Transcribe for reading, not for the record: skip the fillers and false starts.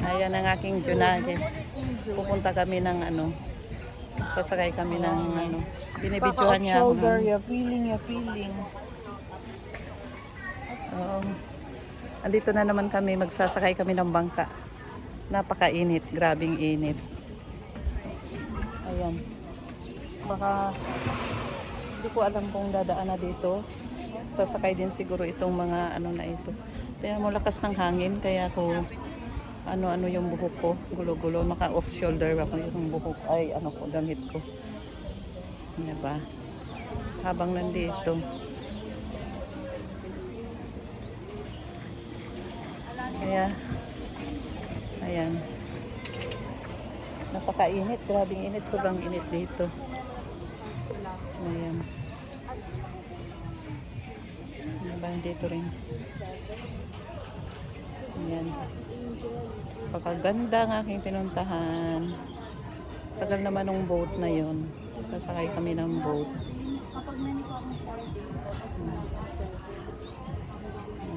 Ayan ang aking Junagis. Pupunta kami ng ano, sasakay kami ng ano, binibidyohan niya ako shoulder, ng, you're feeling. oo. Andito na naman kami, magsasakay kami ng bangka. Napakainit, grabing init. Ayan. Baka, hindi ko alam kung dadaan na dito. Sasakay din siguro itong mga ano na ito. Tingnan mo, lakas ng hangin, kaya ko ano-ano yung buhok ko, gulo-gulo, naka off shoulder ako yung buhok, ay ano ko, damit ko. Diba? Habang nandito. Kaya, ayan. Napakainit, grabing init, sobrang init dito. Ayan. Diba, dito rin. Ayan. Napakaganda ng aking pinuntahan. Tagal naman ng boat na yon. Sasakay kami ng boat.